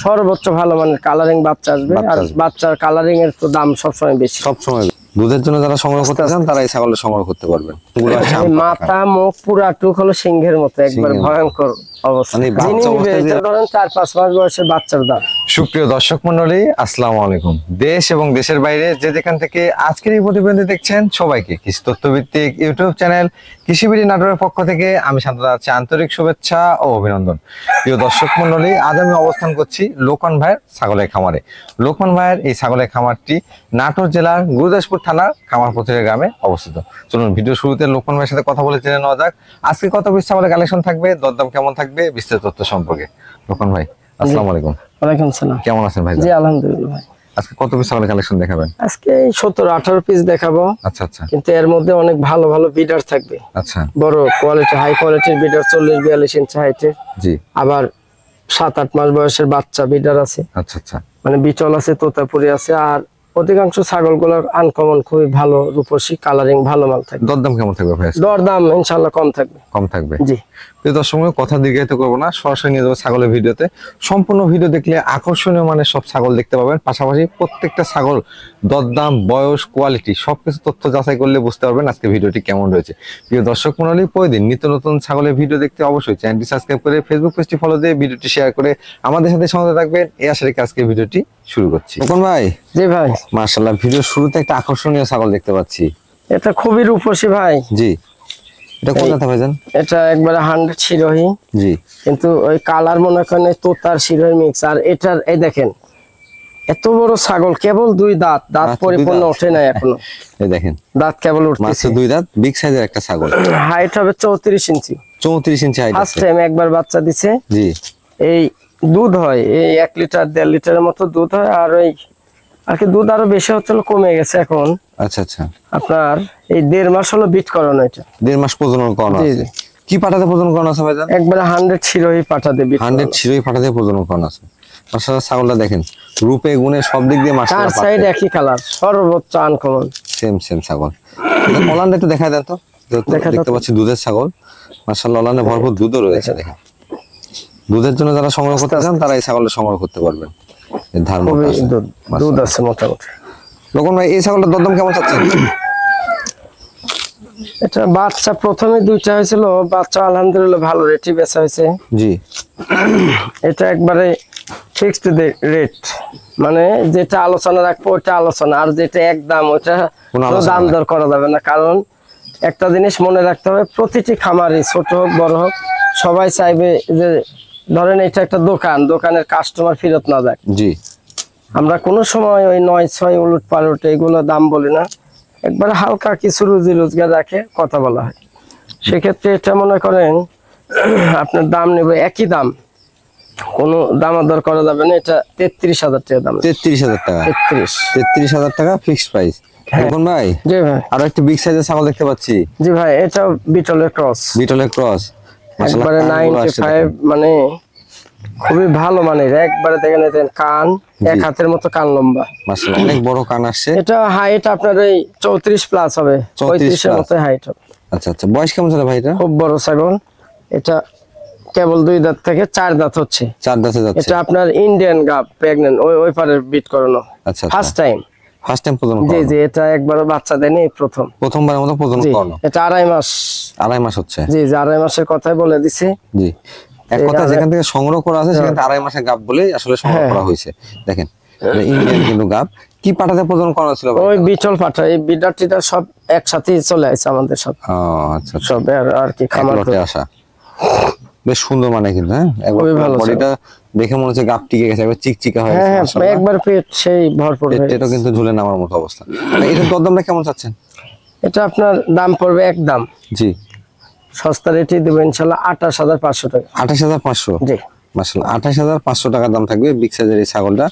সর্বোচ্চ ভালো মানের কালারিং বাচ্চা আসবে আর বাচ্চার কালারিং এর তো দাম সবসময় বেশি। সবসময় দুধের জন্য যারা সংগ্রহ করতে চান তারা এই ছাগলটা সংগ্রহ করতে পারবেন। মাথা মুখ পুরা টুক হলো সিংহের মতো, একবার ভয়ঙ্কর অবস্থা। ধরেন 4-5 মাস বয়সের বাচ্চার দাম। সুপ্রিয় দর্শক মন্ডলী, আসসালামু আলাইকুম। দেশ এবং দেশের বাইরে যে যেখান থেকে আজকের এই প্রতিবেদন দেখছেন সবাইকে কৃষি তথ্যভিত্তিক ইউটিউব চ্যানেল কৃষিবিড়ি নাটোরের পক্ষ থেকে আমি শান্ত আছি আন্তরিক শুভেচ্ছা ও অভিনন্দন। প্রিয় দর্শক মন্ডলী, আজ আমি অবস্থান করছি লোকমান ভাইয়ের ছাগলের খামারে। লোকমান ভাইয়ের এই ছাগলের খামারটি নাটোর জেলার গুরুদাসপুর থানার কামারপথিয়া গ্রামে অবস্থিত। চলুন ভিডিও শুরুতে লোকমান ভাইয়ের সাথে কথা বলে জেনে নেওয়া যাক আজকে কত পিস ছাগলের কালেকশন থাকবে, দরদাম কেমন থাকবে, বিস্তারিত তথ্য সম্পর্কে। লোকমান ভাই আসসালামু আলাইকুম। ওয়ালাইকুম সালাম। কেমন আছেন ভাই? জি আলহামদুলিল্লাহ ভাই। আজকে কত পিস ছাগলের কালেকশন দেখাবেন? আজকে 17-18 পিস দেখাবো। আচ্ছা আচ্ছা। কিন্তু এর মধ্যে অনেক ভালো ভালো বিডার থাকবে। আচ্ছা। বড় কোয়ালিটি হাই কোয়ালিটির বিডার 40-42 ইঞ্চি হাইটের। জি। আবার 7-8 মাস বয়সের বাচ্চা বিডার আছে। আচ্ছা আচ্ছা। মানে বিচল আছে, তোতাপুরি আছে। আর অধিকাংশ ছাগলগুলোর আনকমন খুবই ভালো, রূপসী, কালারিং ভালো মাল থাকবে। দরদাম কেমন থাকবে ভাই? দরদাম ইনশাআল্লাহ কম থাকবে। কম থাকবে। জি। দর্শক কথা দীর্ঘায়িত করবো না, সরাসরি নিয়ে যাবো ছাগলের ভিডিওতে। সম্পূর্ণ ভিডিও দেখলে আকর্ষণীয় মানের সব ছাগল দেখতে পাবেন, পাশাপাশি প্রত্যেকটা ছাগল দরদাম, বয়স, কোয়ালিটি সবকিছু তথ্য যাচাই করলে বুঝতে পারবেন আজকে ভিডিওটি কেমন রয়েছে। প্রিয় দর্শক মণ্ডলী, প্রতিদিন নিত্য নতুন ছাগলের ভিডিও দেখতে অবশ্যই চ্যানেলটি সাবস্ক্রাইব করে ফেসবুক পেজটি ফলো দিয়ে ভিডিওটি শেয়ার করে আমাদের সাথে সঙ্গে থাকবেন। এই আশা রেখে আজকে ভিডিওটি শুরু করছি। লোকমান ভাই। জি ভাই। মাশাআল্লাহ, ভিডিওর শুরুতে একটা আকর্ষণীয় ছাগল দেখতে পাচ্ছি। এটা খুবই রূপসী ভাই। জি। এটা কোন জাতের ভাইজান? এটা একবারে 100 শিরোহী। জি। কিন্তু ওই কালার মনে করেন তোতার শিরোহী মিক্স। আর এটার এই দেখেন এত বড় ছাগল, কেবল 2 দাঁত, দাঁত পরিপূর্ণ ওঠে নাই এখনো। এই দেখেন দাঁত কেবল উঠতেছে। মাত্র 2 দাঁত, বিগ সাইজের একটা ছাগল। হাইট হবে 34 ইঞ্চি। 34 ইঞ্চি হাইট। ফার্স্ট টাইম একবার বাচ্চা দিছে। জি। এই দুধ হয় এই 1 লিটার 1.5 লিটারের মতো দুধ হয়। আর ওই আর কি দুধ আরো বেশি হচ্ছিল, কমে গেছে এখন। আচ্ছা আচ্ছা। আপনার এই 1.5 মাস হলো বিট করানো। এটা 1.5 মাস প্রজনন করানো আছে। কি পাঠাতে প্রজনন করানো আছে ভাইজান? একবারে 100 শিরোহী পাঠাতে বিট 100 শিরোহী পাঠাতে প্রজনন করানো আছে। মাশাআল্লাহ, ছাগলটা দেখেন রূপে গুণে সব দিক দিয়ে মাশাআল্লাহ। চার সাইড একই কালার, সর্বোচ্চ আনকমন। সেম ছাগল। ওলানটা একটু দেখায় দেন তো। দেখতে পাচ্ছি দুধের ছাগল। মাশাআল্লাহ, ওলানে ভরপুর দুধও রয়েছে। দেখেন দুধের জন্য যারা সংগ্রহ করতে চান তারা এই ছাগলটা সংগ্রহ করতে পারবেন। এর ধারণা আছে, দুধ আছে মোটামুটি। লোকমান ভাই, এই ছাগলটার দরদাম কেমন চাচ্ছেন? এটা বাচ্চা প্রথমে 2টা হয়েছিল, বাচ্চা আলহামদুলিল্লাহ ভালো রেটই বেচা হয়েছে। জি। এটা একবারে ফিক্সড রেট, মানে যেটা আলোচনা রাখবো ওটা আলোচনা, আর যেটা একদম ওটা দাম দর করা যাবে না। কারণ একটা জিনিস মনে রাখতে হবে, প্রতিটি খামারি ছোট হোক বড় হোক সবাই চাইবে যে ধরেন এটা একটা দোকান, দোকানের কাস্টমার ফেরত না যায়। জি। আমরা কোনো সময় ওই 9-6 উলট পালট এগুলো দাম বলি না, একবার হালকা কিছু রুজি রোজগার রাখে কথা বলা হয়। সেক্ষেত্রে এটা মনে করেন আপনার দাম নেবে একই দাম, কোনো দামাদর করা যাবে না। এটা 33,000 টাকা দাম। 33,000 টাকা? 33,000 টাকা ফিক্সড প্রাইস। এখন ভাই। জি ভাই। আর একটা বিগ সাইজের ছাগল দেখতে পাচ্ছি। জি ভাই, এটা বিটলের ক্রস। বিটলের ক্রস। একবারে 95, মানে খুবই ভালো মানের। একবারে দেখেন কান, এক হাতের মতো কান লম্বা। মাশাআল্লাহ, অনেক বড় কান আসছে। এটা হাইট আপনার এই 34 প্লাস হবে, 35 এর মতো হাইট হবে। আচ্ছা আচ্ছা। বয়স কেমন ছিল ভাই এটা? খুব বড় ছাগল। এটা কেবল 2 দাঁত থেকে 4 দাঁত হচ্ছে। 4 দাঁতে যাচ্ছে। এটা আপনার ইন্ডিয়ান গাব, প্রেগন্যান্ট, ওই পারে বিট করানো। আচ্ছা। ফার্স্ট টাইম প্রজনন করানো। জি জি। এটা একবারও বাচ্চা দেয়নি, প্রথমবারের মতো প্রজনন করানো। এটা 2.5 মাস। 2.5 মাস হচ্ছে। জি জি, 2.5 মাসের কথাই বলে দিছি। জি। এক কথা, যেখান থেকে সংগ্রহ করা আছে সেখান থেকে 2.5 মাসের গাব বলেই আসলে সংগ্রহ করা হয়েছে। দেখেন ইন্ডিয়ান কিন্তু গাব। কি পাঠাতে প্রজনন করানো ছিল ভাই? ওই বিটল পাঠা, এই বিডারটিটা সব একসাথেই চলে আসে আমাদের সাথে। ও আচ্ছা। সব আর কি খামার করতে আসা। বেশ সুন্দর মানে কিন্তু। হ্যাঁ, খুবই ভালো। বডিটা দেখে মনে হচ্ছে গাব টিকে গেছে, একবার চিকচিকা হয়ে গেছে। হ্যাঁ, একবার পেট সেই ভরপুর হয়ে গেছে। এটা কিন্তু ঝুলে নামার মতো অবস্থা। এটার দরদামটা কেমন চাচ্ছেন? এটা আপনার দাম পড়বে একদম। জি। সস্তা রেটে দেব ইনশাআল্লাহ 28,500 টাকা। 28,500? জি। মাশাআল্লাহ, 28,500 টাকা দাম থাকবে বিগ সাইজের এই ছাগলটা।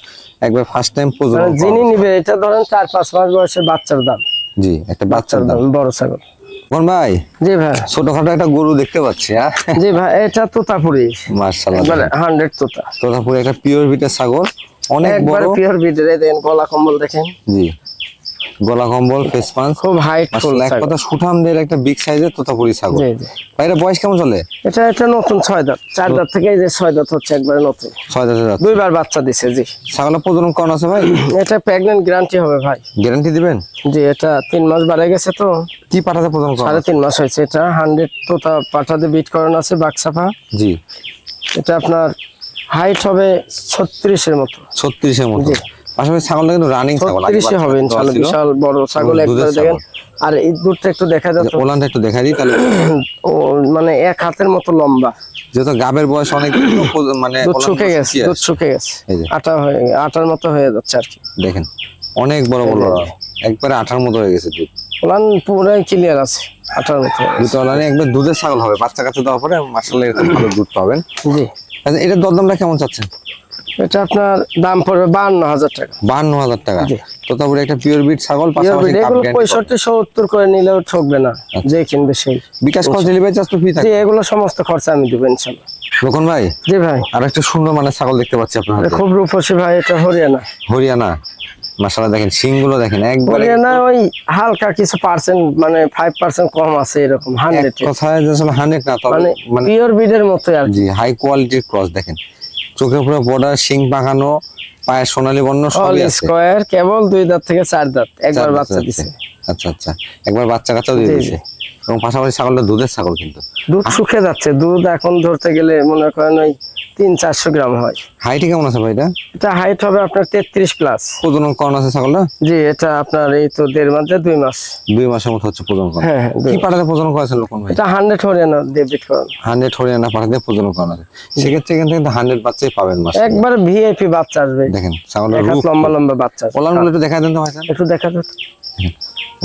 একবার ফার্স্ট টাইম প্রজনন। যিনি নিবে এটা ধরেন 4-5 মাস বয়সের বাচ্চার দাম। জি, একটা বাচ্চার দাম। বড় ছাগল। কোন ভাই? জি ভাই। ছোটখাটো একটা গরু দেখতে পাচ্ছি। হ্যাঁ জি ভাই, এটা তোতাপুরি। মাশাআল্লাহ, 100 তোতা। তোতাপুরি একটা পিওর বিটের ছাগল, অনেক বড় পিওর বিটের। দেখেন গলা কম্বল দেখেন। জি। গলা কম্বল, ফেস পাঞ্চ, খুব হাইট ফুল মাশাআল্লাহ, এক কথা সুঠামদের একটা বিগ সাইজের তোতাপুরি ছাগল। জি জি। ভাইরা বয়স কেমন চলে? এটা নতুন 6 দাঁত, 4 দাঁত থেকে এই যে 6 দাঁত হচ্ছে, একবারে নতুন। 6 দাঁতের দাঁত, দুইবার বাচ্চা দিছে। জি। ছাগলের প্রজনন করানো আছে ভাই? এটা প্রেগন্যান্ট গ্যারান্টি হবে ভাই। গ্যারান্টি দিবেন? জি, এটা 3 মাস বাড়ে গেছে তো, কি পাঠাতে প্রজনন করানো? 3.5 মাস হয়েছে। এটা 100 তোতা পাঠাতে বিট করানো আছে, বাক্সাফা। জি। এটা আপনার হাইট হবে 36 এর মতো। 36 এর মতো। পাশাপাশি ছাগলটা কিন্তু রানিং ছাগল, 36 হবে ইনশাআল্লাহ। বিশাল বড় ছাগল, একবার দেখেন। আর এই দুধটা একটু দেখা যাচ্ছে, ওলানটা একটু দেখাই দিই তাহলে। ও মানে এক হাতের মতো লম্বা। যেহেতু গাবের বয়স অনেক, মানে দুধ শুকে গেছে, দুধ শুকে গেছে, আটার মতো হয়ে যাচ্ছে আর কি। দেখেন অনেক বড় বড়, একবারে আটার মতো হয়ে গেছে দুধ। ওলান পুরাই ক্লিয়ার আছে, আটার মতো। দুটো ওলানে একবার দুধের ছাগল হবে, বাচ্চা কাচ্চা দেওয়ার পরে মাশাআল্লাহ এরকম ভালো দুধ পাবেন। জি। আচ্ছা, এটার দরদামটা কেমন চাচ্ছেন? এটা আপনার দাম পড়বে 52,000 টাকা। 52,000 টাকা। জি। তো তারপরে একটা পিওর বিট ছাগল, পাশাপাশি কাপ এগুলো গ্যারান্টি। 65-70 করে নিলেও ঠকবে না, যে কিনবে সেই। বিকাশ খরচ, ডেলিভারি চার্জ তো ফ্রি জি, থাকে? এগুলো সমস্ত খরচা আমি দেবো ইনশাআল্লাহ। রকন ভাই, জি ভাই। আর একটা সুন্দর মানে ছাগল দেখতে পাচ্ছি আপনার হাতে। খুব রূপসী ভাই, এটা হরিয়ানা। হরিয়ানা, মাশাআল্লাহ দেখেন শিংগুলো দেখেন একবারে। হরিয়ানা ওই হালকা কিছু পার্সেন্ট, মানে 5% কম আছে এরকম। 100 কথায় আসলে 100 না, তবে মানে পিওর ব্রিডের মতো আর কি। জি, হাই কোয়ালিটির ক্রস। দেখেন চোখের পুরো বর্ডার, শিং পাকানো, পায়ের সোনালী বর্ণ, সবই আছে। স্কয়ার, কেবল 2 দাঁত থেকে 4 দাঁত, একবার বাচ্চা দিছে। আচ্ছা আচ্ছা, একবার বাচ্চা কাচ্চাও দিয়ে দিয়েছে। এবং পাশাপাশি ছাগলটা দুধের ছাগল কিন্তু। দুধ শুকে যাচ্ছে, দুধ এখন ধরতে গেলে মনে করেন ওই 300-400 গ্রাম হয়। হাইটে কেমন আছে ভাই এটা? এটা হাইট হবে আপনার 33 প্লাস। প্রজনন করানো আছে ছাগলটা? জি, এটা আপনার এই তো 1.5 মাস, 2 মাস। 2 মাসের মতো হচ্ছে প্রজনন করানো। হ্যাঁ, কি পাঠাতে প্রজনন করেছেন লোকন ভাই? এটা 100 হরিয়ানা ডেবিট করানো। 100 হরিয়ানা পাঠাতে প্রজনন করানো আছে। সেক্ষেত্রে কিন্তু 100 বাচ্চাই পাবেন মাসে। একবার ভিআইপি বাচ্চা আসবে। দেখেন ছাগলের এক হাত রূপ, লম্বা লম্বা বাচ্চা। ওলানগুলো একটু দেখা দেন তো ভাই। একটু দেখা যাচ্ছে।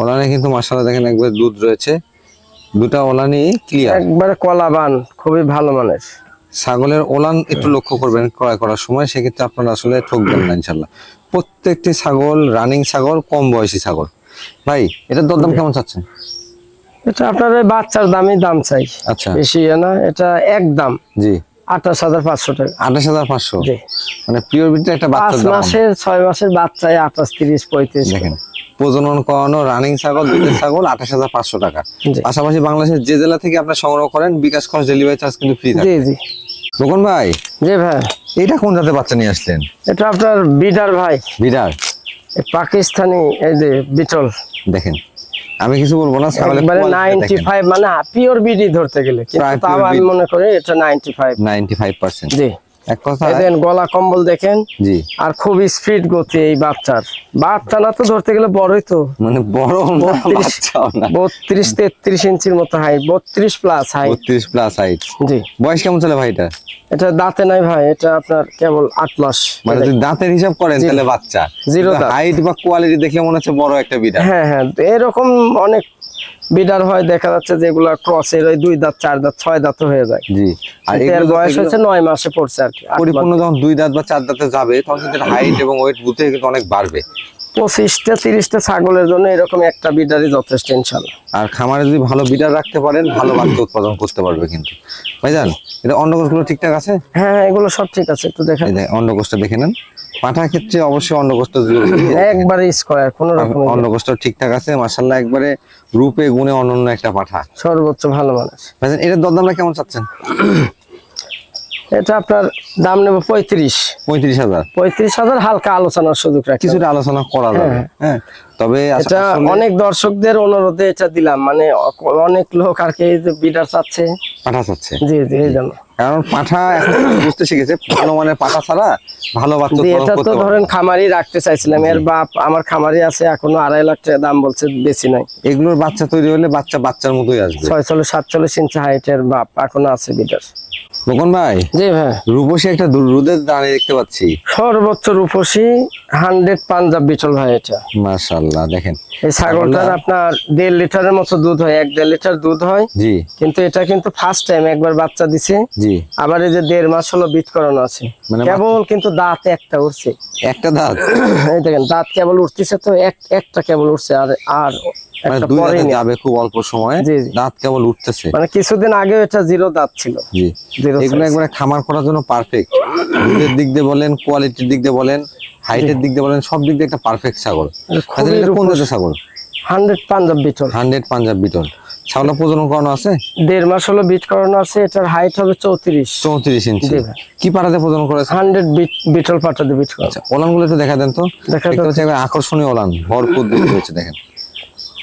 ওলানে কিন্তু মাশাআল্লাহ দেখেন একবার দুধ রয়েছে, দুটা ওলানই ক্লিয়ার, একবারে কলাবান, খুবই ভালো মানের। ছাগলের ওলান একটু লক্ষ্য করবেন ক্রয় করার সময়, সেক্ষেত্রে আপনারা আসলে ঠকবেন না ইনশাল্লাহ। প্রত্যেকটি ছাগল রানিং ছাগল, কম বয়সী ছাগল। ভাই এটার দরদাম কেমন চাচ্ছেন? এটা আপনার এই বাচ্চার দাম চাই। আচ্ছা, বেশি না, এটা একদম জি 28,500 টাকা। 28,500। জি। মানে পিওর বিটের একটা বাচ্চার 5 দাম। মাসের 6 মাসের বাচ্চায় 28, 30, 35। দেখেন প্রজনন করানো রানিং ছাগল, দুধের ছাগল 28,500 টাকা। জি। পাশাপাশি বাংলাদেশের যে জেলা থেকে আপনার সংগ্রহ করেন, বিকাশ খরচ, ডেলিভারি চার্জ কিন্তু ফ্রি জি থাকে। জি। রোকন ভাই, জি ভাই। এটা কোন জাতের বাচ্চা নিয়ে আসলেন? এটা আপনার বিডার ভাই, বিড়াল। পাকিস্তানি, এই যে বিটল। দেখেন আমি কিছু বলবো না, ছাগলের একবারে quality দেখেন। 95, মানে পিওর বিডি ধরতে গেলে, কিন্তু প্রায় তাও pure আমি breed। মনে করি এটা 95। 95%। জি। এক কথা, দেখেন গলা কম্বল দেখেন। জি, আর খুব স্পিড গতি এই বাচ্চার। বাচ্চা না তো ধরতে গেলে বড়ই তো, মানে বড় না 32, বাচ্চাও না। 32-33 ইঞ্চির মতো height, 32 plus height. 32 plus height. জি। বয়স কেমন চলে ভাই এটা? এটা দাঁতে নাই ভাই, এটা আপনার কেবল 8 মাস। মানে যদি দাঁতের হিসাব করেন তাহলে বাচ্চা, জিরো দাঁত। হাইট বা কোয়ালিটি দেখে মনে হচ্ছে বড় একটা বিড়াল। হ্যাঁ হ্যাঁ, এরকম অনেক বিডার হয় দেখা যাচ্ছে, যেগুলা ক্রসের ওই 2 দাঁত, 4 দাঁত, 6 দাঁত হয়ে যায়। জি। আর এর এগুলো বয়স হচ্ছে 9 মাসে পড়ছে আর কি। পরিপূর্ণ যখন 2 দাঁত বা 4 দাঁতে যাবে, তখন কিন্তু হাইট এবং ওয়েট বুঝে কিন্তু অনেক বাড়বে। 25-30টা ছাগলের জন্য এরকম একটা বিডারই যথেষ্ট ইনশাআল্লাহ। আর খামারে যদি ভালো বিডার রাখতে পারেন, ভালো বাচ্চা উৎপাদন করতে পারবে কিন্তু। ভাইজান এটা অন্ডকোষগুলো ঠিকঠাক আছে? হ্যাঁ, এগুলো সব ঠিক আছে, একটু দেখেন। এই যে অন্ডকোষটা দেখে নেন। পাঠার ক্ষেত্রে অবশ্যই অন্ডকোষটা একবারে স্কয়ার, কোনো রকম অন্ডকোষটা ঠিকঠাক আছে মাশাআল্লাহ, একবারে রূপে গুণে অনন্য একটা পাঠা। সর্বোচ্চ ভালো মানের। ভাইজান এটার দরদামটা কেমন চাচ্ছেন? এটা আপনার দাম নেব 35। 35,000। 35,000 হালকা আলোচনার সুযোগ রাখি। কিছুটা আলোচনা করা যাবে। হ্যাঁ, তবে এটা অনেক দর্শকদের অনুরোধে এটা দিলাম, মানে অনেক লোক আর কি বিডার চাচ্ছে, পাঠা চাচ্ছে। জি জি, এই জন্য। কারণ পাঠা এখন বুঝতে শিখেছে, ভালো মানের পাঠা ছাড়া ভালো বাচ্চা উৎপাদন এটা তো করতে পারবে ধরেন না। খামারি রাখতে চাইছিলাম, এর বাপ আমার খামারি আছে, এখনো 2.5 লাখ টাকা দাম বলছে, বেশি নাই। এগুলোর বাচ্চা তৈরি হলে বাচ্চার মতোই আসবে। 46-47 ইঞ্চি হাইটের বাপ এখনো আছে বিডার। রোকন ভাই, জি ভাই। রূপসী একটা দুধের দাঁড়ি দেখতে পাচ্ছি। সর্বোচ্চ রূপসী 100 পাঞ্জাব বিটল ভাই এটা। মাশাআল্লাহ দেখেন এই ছাগলটার আপনার 1.5 লিটারের মতো দুধ হয়, 1.5 লিটার দুধ হয়। জি। কিন্তু এটা কিন্তু ফার্স্ট টাইম একবার বাচ্চা দিছে। জি। আবার এই যে 1.5 মাস হলো বিট করানো আছে, মানে কেবল কিন্তু দাঁত একটা উঠছে। একটা দাঁত? এই দেখেন দাঁত কেবল উঠতেছে তো, একটা কেবল উঠছে, আর মানে একটা 2 দাঁতে পরেনি। যাবে খুব অল্প সময়ে, জি, জি। দাঁত কেবল উঠতেছে। মানে কিছুদিন আগে এটা 0 দাঁত ছিল। জি। Zero এগুলো size। একবারে খামার করার জন্য পারফেক্ট। দুধের দিক দিয়ে বলেন, কোয়ালিটির দিক দিয়ে বলেন, হাইটের দিক দিয়ে বলেন, সব দিক দিয়ে একটা পারফেক্ট ছাগল। খুবই এটা কোন জাতের ছাগল? 100 পাঞ্জাব বিটল। 100 পাঞ্জাব বিটল। ছাগলের প্রজনন করানো আছে? 1.5 মাস হলো বিট করানো আছে। এটার হাইট হবে 34 ইঞ্চি। জি ভাই। কি পাটাতে প্রজনন করেছে? 100 বিটল পাটাতে বিট করা। আচ্ছা, ওলানগুলো একটু দেখা দেন তো। দেখা দেখতে পাচ্ছি একবার আকর্ষণীয় ওলান, ভরপুর দুধ হয়েছে দেখেন।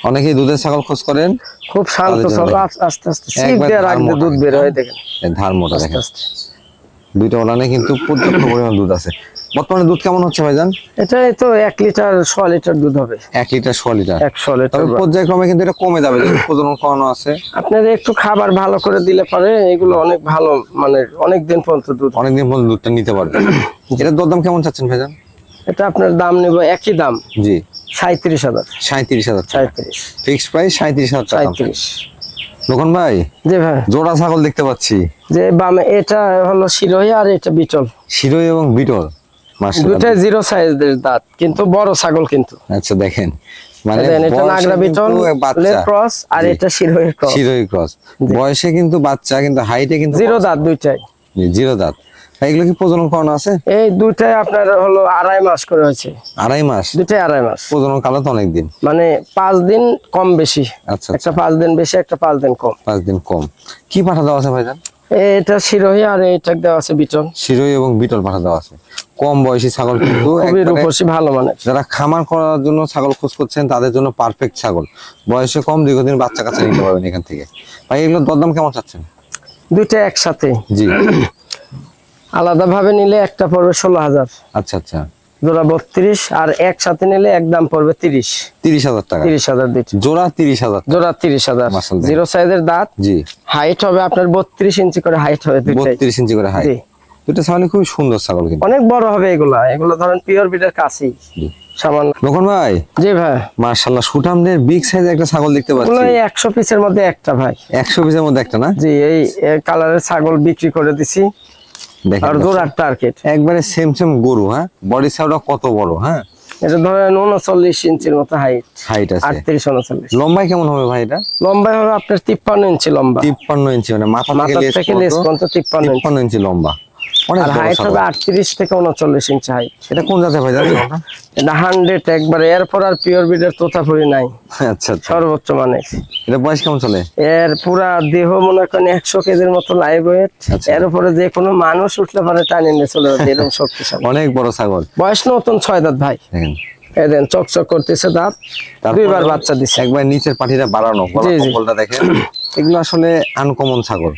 অনেকেই দুধের ছাগল খোঁজ করেন, খুব শান্ত ছাগল, আস্তে আস্তে সিপ একবার দিয়ে ধার রাখলে মোটা দুধ বের হয় দেখেন। এই ধার মোটা আস্তে দেখেন। আস্তে। দুইটা ওলানে কিন্তু পর্যাপ্ত পরিমাণ দুধ আছে। বর্তমানে দুধ কেমন হচ্ছে ভাইজান? এটাই তো 1 লিটার 100 লিটার দুধ হবে। 1 লিটার 100 লিটার। 100 লিটার। তবে পর্যায়ক্রমে কিন্তু এটা কমে যাবে, যেহেতু প্রজনন করানো আছে। আপনার একটু খাবার ভালো করে দিলে পরে এগুলো অনেক ভালো, মানে অনেক দিন পর্যন্ত দুধ। অনেকদিন পর্যন্ত দুধটা নিতে পারবে। এটার দরদাম কেমন চাচ্ছেন ভাইজান? এটা আপনার দাম নেব একই দাম, জি 37,000। 37,000 টাকা। 37। ফিক্সড প্রাইস 37,000 টাকা। 37। লোকন ভাই, জি ভাই। জোড়া ছাগল দেখতে পাচ্ছি। যে বামে এটা হলো শিরোহী আর এটা বিটল। শিরোই এবং বিটল, মাশাআল্লাহ। দুটাই 0 সাইজের দাঁত, কিন্তু বড় ছাগল কিন্তু। আচ্ছা দেখেন, মানে এটা বয়সে নাগরা বিটল কিন্তু বাচ্চা, ক্রস, আর জি। এটা শিরোহী ক্রস। শিরোই ক্রস। বয়সে কিন্তু বাচ্চা, কিন্তু হাইটে কিন্তু 0 দাঁত দুইটাই। 0 দাঁত। ভাই, এগুলো কি প্রজনন করানো আছে? এই দুইটাই আপনার হলো 2.5 মাস করে হয়েছে। 2.5 মাস? দুইটাই 2.5 মাস। প্রজনন কালো তো অনেক দিন, মানে 5 দিন কম বেশি। আচ্ছা একটা 5 দিন বেশি, একটা 5 দিন কম। 5 দিন কম। কি পাঠা দেওয়া আছে ভাইজান? এটা শিরোহী আর এটা দেওয়া আছে বিটল। শিরোই এবং বিটল পাঠা দেওয়া আছে। কম বয়সী ছাগল কিন্তু খুবই একবারে রূপসী, ভালো মানের। যারা খামার করার জন্য ছাগল খোঁজ করছেন তাদের জন্য পারফেক্ট ছাগল। বয়সে কম, দীর্ঘদিন বাচ্চা কাচ্চা নিতে পারবেন এখান থেকে। ভাই, এগুলোর দরদাম কেমন চাচ্ছেন? দুইটা একসাথে। জি আলাদা ভাবে নিলে একটা পড়বে 16,000, আচ্ছা আচ্ছা। জোড়া 32, আর একসাথে নিলে একদম পড়বে 30। 30,000 টাকা 30,000 দিচ্ছি। জোড়া। 30,000 জোড়া 30,000। মাশাআল্লাহ। 0 সাইজের দাঁত। জি। হাইট হবে আপনার 32 ইঞ্চি করে হাইট হবে দুইটাই। 32 ইঞ্চি করে হাইট। জি। দুটো ছাগল খুব সুন্দর ছাগল কিন্তু। অনেক বড় হবে এগুলা। এগুলো ধরেন পিওর বিটের কাছেই জি। সামান্য। লোকন ভাই, জি ভাই। মাশাআল্লাহ, সুঠামদের বিগ সাইজের একটা ছাগল দেখতে এগুলো পাচ্ছি। 100 পিসের মধ্যে একটা ভাই। 100 পিসের মধ্যে একটা না? জি, এই কালারের ছাগল বিক্রি করে দিছি। দেখেন আর জোড়ার টার্গেট একবারে সেম সেম গরু। হ্যাঁ, বডি সাইজটা কত বড়। হ্যাঁ, এটা ধরেন 39 ইঞ্চির মতো হাইট। হাইট আছে। 38-39। লম্বাই কেমন হবে ভাই এটা? লম্বা হবে আপনার 53 ইঞ্চি লম্বা। 53 ইঞ্চি, মানে মাথা মাথা থেকে লেজ পর্যন্ত 53 ইঞ্চি। 53 ইঞ্চি লম্বা। অনেক আর বড় হাইট ছাগল। হবে 38 থেকে 39 ইঞ্চি হাইট। এটা কোন জাতের ভাই জানেন? এটা 100 একবারে। এরপর আর পিওর বিটের তোতাপুরি নাই, আচ্ছা আচ্ছা। সর্বোচ্চ মানের। এটা বয়স কেমন চলে? এর পুরা দেহ মনে করেন 100 কেজির মতো লাইভ ওয়েট। আচ্ছা। এর উপরে যে কোনো মানুষ উঠলে পারে টানে নিয়ে চলে যাবে, এরকম শক্তিশালী। অনেক বড় ছাগল। বয়স নতুন 6 দাঁত ভাই। দেখেন, এদেন চকচক করতেছে দাঁত। তারপরে দুইবার বাচ্চা দিছে। একবার নিচের পাটিটা বাড়ানো, গলা জি, জি। কম্বলটা দেখেন। এগুলো আসলে আনকমন ছাগল।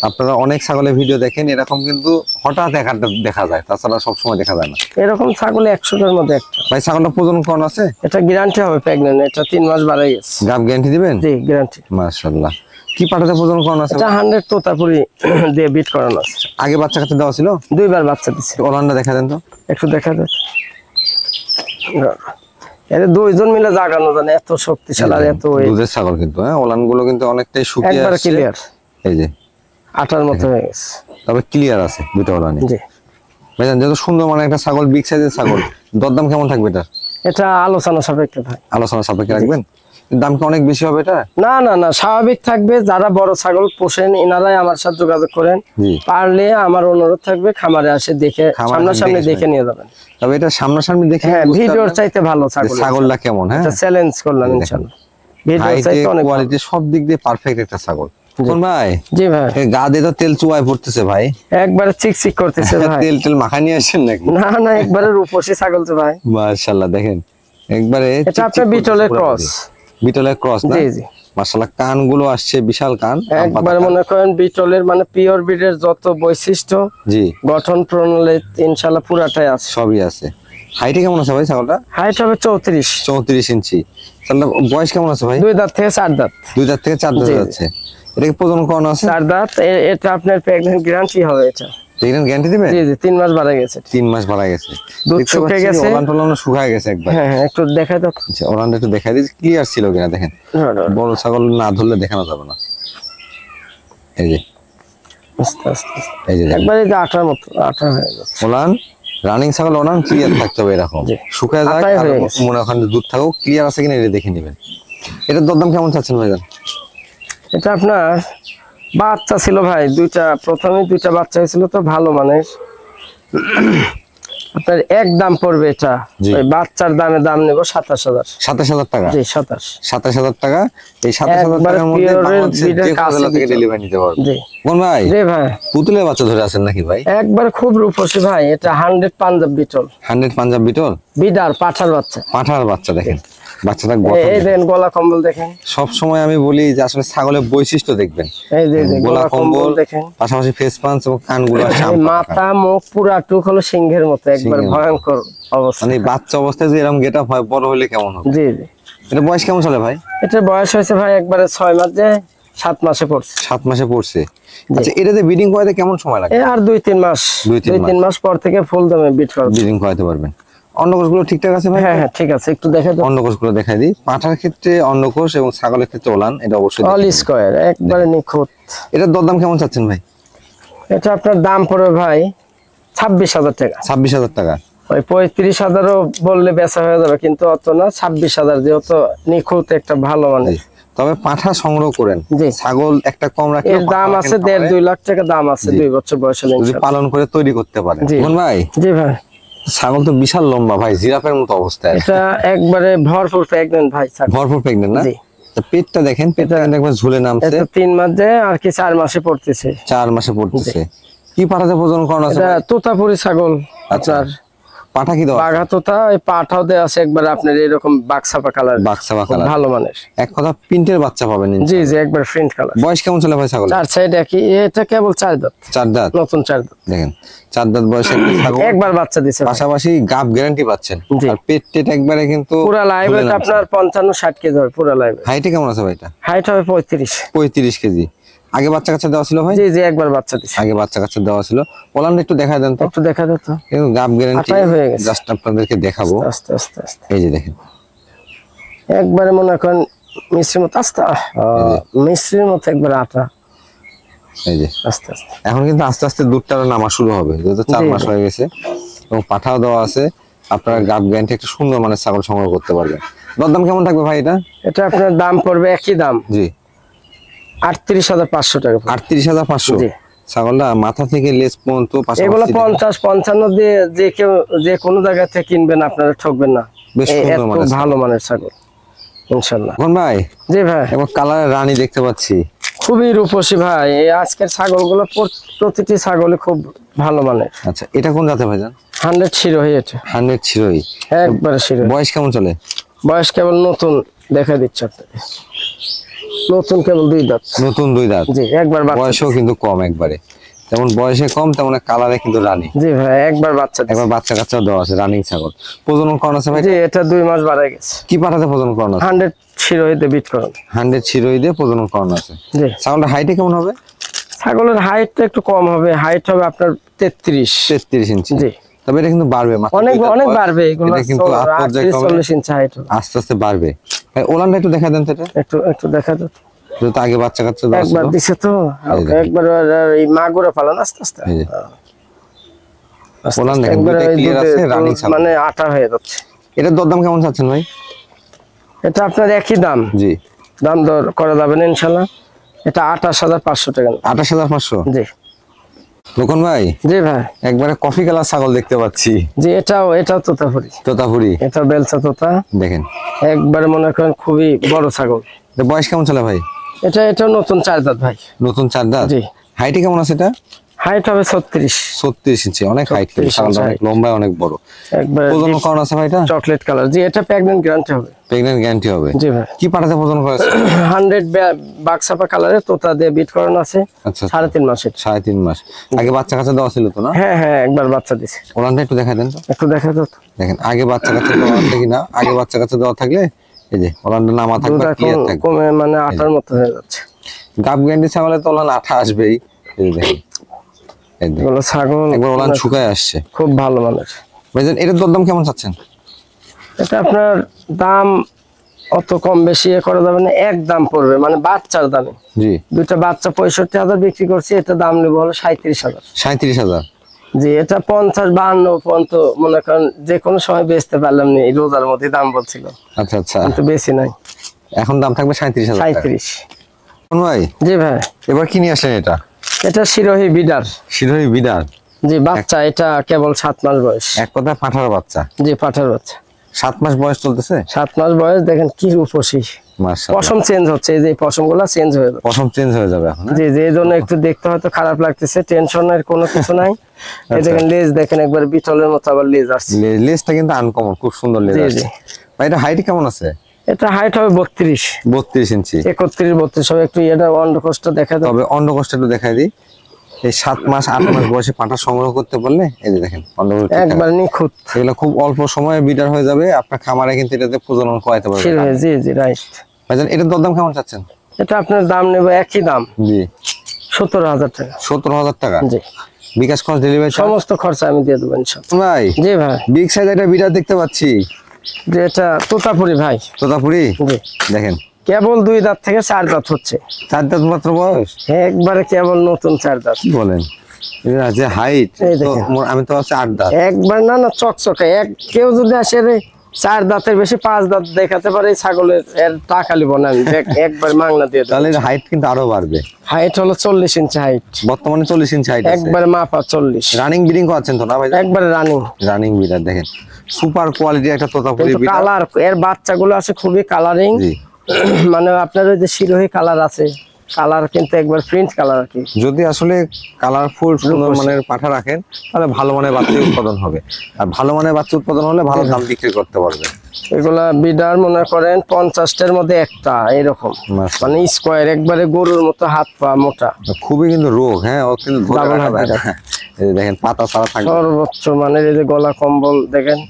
আপনারা অনেক ছাগলের ভিডিও দেখেন, এরকম কিন্তু হঠাৎ একটা দেখা যায়, তাছাড়া সবসময় দেখা যায় না। এরকম ছাগল 100টার মধ্যে একটা। ভাই, ছাগলটা প্রজনন করানো আছে? এটা গ্যারান্টি হবে প্রেগন্যান্ট। এটা 3 মাস বাড়াই গেছে। গাব গ্যারান্টি দিবেন? জি, গ্যারান্টি। মাশাআল্লাহ। কি পাটাতে প্রজনন করানো আছে? এটা 100 তোতাপুরি দিয়ে বিট করানো আছে। আগে বাচ্চা কাছে দেওয়া ছিল? দুইবার বাচ্চা দিছে। ওলানটা দেখা দেন তো। একটু দেখা যায়। এর দুইজন মিলে জাগানো জানে, এত শক্তিশালী আর এত weight। দুধের ছাগল কিন্তু। হ্যাঁ, ওলান গুলো কিন্তু অনেকটাই শুকিয়ে একবার আসছে। ক্লিয়ার, এই যে আটার মতো হয়ে গেছে। তবে ক্লিয়ার আছে দুটো ওলানে। জি। ভাইজান, যত সুন্দর মানে একটা ছাগল, বিগ সাইজের ছাগল, দরদাম কেমন থাকবে এটা? এটা আলোচনা সাপেক্ষে ভাই। আলোচনা সাপেক্ষে রাখবেন? দাম কি অনেক বেশি হবে এটা? না না না, স্বাভাবিক থাকবে। যারা বড় ছাগল পোষেন এনারাই আমার সাথে যোগাযোগ করেন। জি। পারলে আমার অনুরোধ থাকবে খামারে আসে দেখে, খামারে সামনাসামনি দেখে দেখে নিয়ে যাবেন। তবে এটা সামনাসামনি দেখে হ্যাঁ, বুঝতে ভিডিওর পারবেন চাইতে ভালো যে ছাগল। ছাগলটা কেমন। হ্যাঁ, এটা চ্যালেঞ্জ করলাম দেখেন। ইনশাআল্লাহ। ভিডিওর হাইটে, চাইতে অনেক ভালো। কোয়ালিটি, সব দিক দিয়ে পারফেক্ট একটা ছাগল। কোন ভাই, জি ভাই। এই গা দিয়ে তো তেল চুয়ায় পড়তেছে ভাই। একবারে চিকচিক করতেছে ভাই। তেল তেল মাখা নিয়ে আসেন নাকি? না না, একবারে রূপসী ছাগল তো ভাই। মাশাআল্লাহ, দেখেন একবারে এটা আপনার বিটলের ক্রস। বিটলের ক্রস না? জি জি। মাশাআল্লাহ, কানগুলো আসছে বিশাল কান। একবার মনে করেন বিটলের মানে পিওর বিটের যত বৈশিষ্ট্য, জি, গঠন প্রণালী ইনশাআল্লাহ পুরাটাই আছে। সবই আছে। হাইটে কেমন আছে ভাই ছাগলটা? হাইট হবে 34। 34 ইঞ্চি। তাহলে বয়স কেমন আছে ভাই? 2 দাঁত থেকে 4 দাঁত। 2 দাঁত থেকে 4 দাঁত জি, জি। যাচ্ছে। এটা কি প্রজনন করানো আছে? 4 দাঁত। এটা আপনার প্রেগন্যান্ট গ্যারান্টি হবে এটা। প্রেগন্যান্ট গ্যারান্টি দিবে? জি জি, 3 মাস বাড়া গেছে। 3 মাস বাড়া গেছে। দুধ দেখতে শুকিয়ে পাচ্ছি গেছে। ওলান টোলান শুকায় গেছে একবার। হ্যাঁ হ্যাঁ, একটু দেখাই দাও। আচ্ছা, ওলানটা একটু দেখাই দিই ক্লিয়ার ছিল কিনা দেখেন। বড় ছাগল না ধরলে দেখানো যাবে না। এই যে, আস্তে আস্তে আস্তে। এই যে দেখেন। একবারে যে আটার মতো আটা হয়ে যাচ্ছে। ওলান রানিং ছাগল, ওলান ক্লিয়ার থাকতে হবে এরকম। জি। শুকায় যাক আটাই আর হয়ে গেছে। মনে ওখানে দুধ থাকুক, ক্লিয়ার আছে কিনা এটা দেখে নেবেন। এটার দরদাম কেমন চাচ্ছেন ভাইজান? এটা আপনার বাচ্চা ছিল ভাই, প্রথমে দুইটা বাচ্চা হয়েছিল তো ভালো মানের। আপনার এক দাম পড়বে এটা, জি। ওই বাচ্চার দাম নেব 27,000। 27,000 টাকা। জি 27। 27,000 টাকা। এই 27,000 একবারে টাকার মধ্যে pure বাংলাদেশের breed এর যে কোনো কাছে জেলা থেকে বিটল। ডেলিভারি নিতে পারবে। জি কোন ভাই? জি ভাই, পুতুলের বাচ্চা ধরে আছেন নাকি ভাই? একবার খুব রূপসী ভাই, এটা 100 পাঞ্জাব বিটল। 100 পাঞ্জাব বিটল, বিডার পাঠার বাচ্চা। পাঁঠার বাচ্চা। দেখেন বাচ্চাটা এই গঠন দেখেন। দেন গলা কম্বল দেখেন। সব সময় আমি বলি যে আসলে ছাগলের বৈশিষ্ট্য দেখবেন। এই যে গলা কম্বল দেখেন, পাশাপাশি ফেস পাঞ্চ এবং কানগুলো এই মাথা মুখ পুরা টুক হলো সিংহের মতো, একবার সিংহের মতো। ভয়ঙ্কর অবস্থা। মানে বাচ্চা অবস্থায় যে এরকম গেটআপ হয়, বড় হলে কেমন হবে? জি জি, এটা বয়স কেমন চলে ভাই? এটা বয়স হয়েছে ভাই একবারে 6 মাস, যে 7 মাসে পড়ছে। 7 মাসে পড়ছে। আচ্ছা, এটাতে ব্রিডিং করাতে কেমন সময় লাগে? এই আর 2-3 মাস, 2-3 মাস পর থেকে ফুল দামে বিট করবে। ব্রিডিং করাতে পারবেন। অন্ডকোষগুলো ঠিকঠাক আছে ভাই? হ্যাঁ হ্যাঁ ঠিক আছে, একটু দেখে দাও। অন্ডকোষগুলো দেখাই দিই। পাঁঠার ক্ষেত্রে অন্ডকোষ এবং ছাগলের ক্ষেত্রে ওলান, এটা অবশ্যই অল দেখে স্কয়ার একবারে নিখুঁত। নিন। এটার দরদাম কেমন চাচ্ছেন ভাই? এটা আপনার দাম পড়বে ভাই 26,000 টাকা। 26,000 টাকা। ওই 35,000ও বললে বেচা হয়ে যাবে, কিন্তু অত না, 26,000 যেহেতু নিখুঁত একটা ভালো মানের। তবে পাঁঠা সংগ্রহ করেন, জি। ছাগল একটা কম রাখলে এর দাম আছে 1.5-2 লাখ টাকা দাম আছে, 2 বছর বয়স হলে যদি ইনশাআল্লাহ। পালন করে তৈরি করতে পারেন। জি। কোন ভাই? জি ভাই, ছাগল তো বিশাল লম্বা ভাই, জিরাফের মতো অবস্থায়। এটা একবারে ভরপুর প্রেগন্যান্ট ভাই ছাগল। ভরপুর প্রেগন্যান্ট না? জি। তো পেটটা দেখেন, পেটটা কিন্তু একবার ঝুলে নামছে। এটা 3 মাস যে আর কি 4 মাসে পড়তেছে। 4 মাসে পড়তেছে। কি পাঠাতে প্রজনন করানো আছে এটা ভাই? তোতাপুরি ছাগল আচ্ছা। আপনার, পাঠা কি দেওয়া আছে? বাঘা তোতা, ওই পাঠাও দেওয়া আছে একবার আপনার এরকম বাক্সাপা কালার, বাক্সা বা কালার। ভালো মানের। এক কথা প্রিন্টের বাচ্চা পাবেন জি ইনশাআল্লাহ। জি একবার ফ্রিন্ট কালার। বয়স কেমন চলে ভাই ছাগল? 4 সাইড একই, এটা কেবল 4 দাঁত, 4 দাঁত। নতুন 4 দাঁত। দেখেন 4 দাঁত বয়সে একটা ছাগল, একবার বাচ্চা দিছে ভাই। পাশাপাশি গাব গ্যারান্টি পাচ্ছেন। জি। আর পেট টেট একবারে কিন্তু পুরা লাইভ ঝুলে নামছে। আপনার 55-60 কেজি হবে পুরা লাইভ। হাইটে কেমন আছে ভাই? এটা হাইট হবে 35। 35 কেজি। আগে বাচ্চা কাচ্চা দেওয়া ছিল ভাই? জি জি একবার বাচ্চা দিছে। আগে বাচ্চা কাচ্চা দেওয়া ছিল। ওলান একটু দেখা দেন তো। একটু দেখা যেত, কিন্তু গাব গ্যারান্টি আটাই হয়ে গেছে। জাস্ট আপনাদেরকে দেখাবো। আস্তে আস্তে আস্তে এই যে দেখেন, একবারে মনে করেন মিশ্রির মতো, আস্তে মিশ্রির মতো একবার আটা, এই যে আস্তে আস্তে। এখন কিন্তু আস্তে আস্তে দুধটা নামা শুরু হবে, যেহেতু 4 জি, মাস জি। হয়ে গেছে এবং পাঠাও দেওয়া আছে। আপনারা গাব গ্যারান্টি একটা সুন্দর মানের ছাগল সংগ্রহ করতে পারবেন। দরদাম কেমন থাকবে ভাই এটা? এটা আপনার দাম পড়বে একই দাম, জি 38,500 টাকা পড়বে। 38,500। জি। ছাগলটা মাথা থেকে লেজ পর্যন্ত এগুলো পাশাপাশি 50-55 দিয়ে যে কেউ যে কোনো জায়গা থেকে কিনবেন আপনারা ঠকবেন না। বেশ এই সুন্দর এত মানের ছাগল। ভালো মানের ছাগল ইনশাআল্লাহ। কোন ভাই? জি ভাই, এবং কালারের রানী দেখতে পাচ্ছি। খুবই রূপসী ভাই। এই আজকের ছাগলগুলো প্রতিটি ছাগলই খুব ভালো মানের। আচ্ছা, এটা কোন জাতের ভাইজান? 100 শিরোহী এটা, 100 ছিরই। একবারে শিরোহী। বয়স কেমন চলে? বয়স কেবল নতুন দেখা দিচ্ছে আপনাকে, নতুন কেবল 2 দাঁত। নতুন 2 দাঁত। জি একবার বাচ্চা বয়সও দিছে। কিন্তু কম একবারে, যেমন বয়সে কম তেমন কালারে কিন্তু রানী। জি ভাই একবার বাচ্চা দিছে। একবার বাচ্চা কাচ্চা দেওয়া আছে, রানিং ছাগল। প্রজনন করানো আছে ভাই? জি এটা 2 মাস বাড়ায় গেছে। কি পাঠাতে প্রজনন করানো আছে? 100 শিরোহীতে বিট করুন। 100 ছিরই দিয়ে প্রজনন করানো আছে। জি ছাগলটা হাইটে কেমন হবে? ছাগলের হাইটটা একটু কম হবে, হাইট হবে আপনার 33। 33 ইঞ্চি। জি তবে এটা কিন্তু বাড়বে, মাত্র অনেক 2 দাঁত অনেক বয়স। বাড়বে, এগুলো এটা কিন্তু পর্যায়ক্রমে 40 ইঞ্চি হাইট হবে। আস্তে আস্তে বাড়বে। ভাই ওলানটা একটু দেখা দেন তো এটা, একটু একটু দেখা যাচ্ছে, যেহেতু আগে বাচ্চা কাচ্চা দেওয়া ছিল। একবার দিছে তো হালকা, একবার এই মাগুরা পালান আস্তে আস্তে। এই যে আস্তে ওলান আস্তে দেখেন, একবার দুইটা এই clear দুধে আছে, running ছাগল। মানে আটা হয়ে যাচ্ছে। এটার দরদাম কেমন চাচ্ছেন ভাই? এটা আপনার একই দাম, জি দাম দর করা যাবে না ইনশাআল্লাহ। এটা 28,500 টাকা। 28,500। জি লোকন ভাই, জি ভাই, একবারে কফি কালার ছাগল দেখতে পাচ্ছি। জি এটাও তোতাপুরি, তোতাপুরি। এটা বেলচা তোতা, দেখেন একবারে মনে করেন খুবই বড় ছাগল। এটা বয়স কেমন চলে ভাই? এটাও নতুন 4 দাঁত ভাই। নতুন 4 দাঁত। জি হাইটে কেমন আছে এটা? হাইট হবে 36। 36 ইঞ্চি, অনেক হাইট। 36 ছাগলটা অনেক height। লম্বা, অনেক বড়। একবার প্রজনন করানো আছে ভাই এটা? Chocolate colour. জি এটা প্রেগন্যান্ট গ্যারান্টি হবে। প্রেগন্যান্ট গ্যারান্টি হবে। জি ভাই, কি পাঠাতে প্রজনন করা আছে? 100 বাক্সাপা কালারে তোতা দিয়ে বিট করানো আছে, আচ্ছা 3.5 মাসের। 3.5 মাস। আগে বাচ্চা কাচ্চা দেওয়া ছিল তো না? হ্যাঁ হ্যাঁ একবার বাচ্চা দিছে। ওলানটা একটু দেখা দেন তো। একটু দেখা যাও তো। দেখেন আগে বাচ্চা কাচ্চা দেওয়া আছে কিনা। আগে বাচ্চা কাচ্চা দেওয়া থাকলে এই যে ওলানটা নামা দুধ থাকবে, এখন ক্লিয়ার থাকবে। কমে মানে আটার মতো হয়ে যাচ্ছে। গাব গ্যারান্টি ছাগলে তো ওলান আঠা আসবেই। এই যে দেখেন, এই দেখেন। এগুলো ছাগল একবার ওলান শুকায় আসছে। খুব ভালো মানের। ভাইজান এটার দরদাম কেমন চাচ্ছেন? এটা আপনার দাম অত কম বেশি করা যাবে না, এক দাম পড়বে মানে বাচ্চার দামে। জি 2টা বাচ্চা 65,000 বিক্রি করছি, এটা দাম নেবো হলো 37,000। 37,000। জি এটা 50-52 পর্যন্ত মনে করেন যে কোনো সময় বেচতে পারলাম না, এই রোজার মধ্যে দাম বলছিল, আচ্ছা আচ্ছা, কিন্তু বেশি নাই। এখন দাম থাকবে 37,000 টাকা। 37। ভাই জি ভাই, এবার কি নিয়ে আসলেন এটা? এটা শিরোহী বিডার। শিরোহী বিডার। জি বাচ্চা, এটা কেবল 7 মাস বয়স। এক কথায় পাঠার বাচ্চা। জি পাঠার বাচ্চা। 7 মাস বয়স চলতেছে। 7 মাস বয়স, দেখেন কি রূপসী। মাশাআল্লাহ। পশম চেঞ্জ হচ্ছে, এই যে পশমগুলো চেঞ্জ হয়ে যাবে। পশম চেঞ্জ হয়ে যাবে এখন। জি জি, এই জন্য একটু দেখতে হয়তো খারাপ লাগতেছে, টেনশনের কোনো কিছু নাই। এই দেখেন লেজ, দেখেন একবার বিটলের মতো আবার লেজ আসছে। লেজটা কিন্তু আনকমন, খুব সুন্দর লেজ জি আছে। জি। ভাই এটা হাইট কেমন আছে? এটা হাইট হবে 32 ইঞ্চি। 31 32 হবে। একটু এটা অন্ডকোষটা দেখা দাও। তবে অন্ডকোষটা একটু দেখাই দিই। এই 7 মাস 8 মাস বয়সে পাঠা সংগ্রহ করতে পারলে এই যে দেখেন অন্ডকোষ একবার নিখুঁত। এগুলো খুব অল্প সময়ে বিটার হয়ে যাবে, আপনার খামারে কিন্তু এটাতে প্রজনন করাতে পারবেন। জি জি রাইট। ভাইজান এটার দরদাম কেমন চাচ্ছেন? এটা আপনার দাম নেব একই দাম। জি 17,000 টাকা। 17,000 টাকা। জি বিকাশ খরচ, ডেলিভারি সমস্ত খরচা আমি দিয়ে দেবো ইনশাআল্লাহ। ভাই জি ভাই। বিগ সাইজ একটা বিটার দেখতে পাচ্ছি। যে এটা তোতাপুরি ভাই। তোতাপুরি। জি দেখেন কেবল 2 দাঁত থেকে 4 দাঁত হচ্ছে। 4 দাঁত মাত্র বয়স। একবারে কেবল নতুন 4 দাঁত। কি বলেন? এরা যে হাইট, এই দেখেন। আমি তো ভাবছি 8 দাঁত। একবার না না চকচকে। কেউ যদি আসে রে 4 দাঁতের বেশি 5 দাঁত দেখাতে পারে, ছাগলের এর টাকা লিব না আমি, একবার মাংনা দিয়ে দেব। তাহলে হাইট কিন্তু আরো বাড়বে। হাইট হলো 40 ইঞ্চি হাইট। বর্তমানে 40 ইঞ্চি হাইট আছে। একবার মাপা 40। রানিং ব্রিডিং করাচ্ছেন তো না ভাই? একবারে রানিং। রানিং বিটার দেখেন, সুপার কোয়ালিটি একটা তোতাপুরি কিন্তু বিটার। কালার এর বাচ্চাগুলো আছে খুবই কালারিং। জি মানে আপনার ওই যে শিরোহী কালার আছে, কালার কিন্তু একবার প্রিন্ট কালার আর কি। যদি আসলে কালারফুল সুন্দর মানের পাঠা রাখেন তাহলে ভালো মানের বাচ্চা উৎপাদন হবে, আর ভালো মানের বাচ্চা উৎপাদন হলে ভালো দাম বিক্রি করতে পারবে। এগুলা বিডার মনে করেন 50টার মধ্যে একটা এরকম, মানে স্কোয়ার একবারে গরুর মতো, হাত পা মোটা। খুবই কিন্তু রোগ, হ্যাঁ ও কিন্তু ধরে Double রাখা যায় না। হাড্ডিটা। এই যে দেখেন পাতা ছাড়া থাকবে। সর্বোচ্চ মানের এই যে গলা কম্বল দেখেন,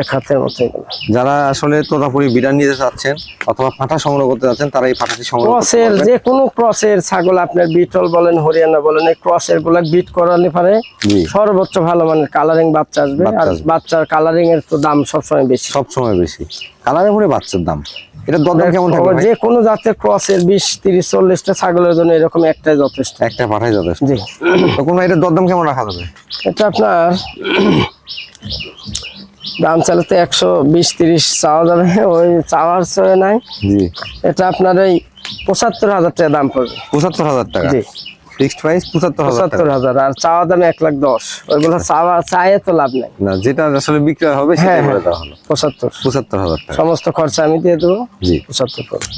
এক হাতের মতো এগুলো। যারা আসলে তোতাপুরি বিড়াল নিতে চাচ্ছেন অথবা পাঠা সংগ্রহ করতে যাচ্ছেন তারা এই পাঠাটি সংগ্রহ করতে ক্রসের পারবেন। যে কোনো ক্রসের ছাগল, আপনার বিটল বলেন হরিয়ানা বলেন, এই ক্রসের গুলা বিট করালে পারে জি সর্বোচ্চ ভালো মানের কালারিং বাচ্চা আসবে। বাচ্চা আর আসবে। বাচ্চার কালারিং এর তো দাম সবসময় বেশি। সবসময় বেশি। কালারের পরে বাচ্চার দাম, এটা দরদাম কেমন থাকবে ভাই? যে কোনো জাতের ক্রসের 20 30 40টা ছাগলের জন্য এরকম একটাই যথেষ্ট। একটা পাঠাই যথেষ্ট। জি তো কোন এটার দরদাম কেমন রাখা যাবে? এটা আপনার দাম চাইলে তো 120 30 চাওয়া যাবে, ওই চাওয়ার চেয়ে নাই। জি এটা আপনার এই 75,000 টাকা দাম পড়বে। 75,000 টাকা জি ফিক্সড প্রাইস। 75,000 টাকা 75,000। আর চাওয়া দাম 1,10,000। ওইগুলো চাওয়া চাইয়ে তো লাভ নাই। না, যেটা আসলে বিক্রি হবে সেটা হ্যাঁ করে হ্যাঁ দেওয়া হলো। 75। 75,000 টাকা। সমস্ত খরচা আমি দিয়ে দেবো। জি 75 করবে।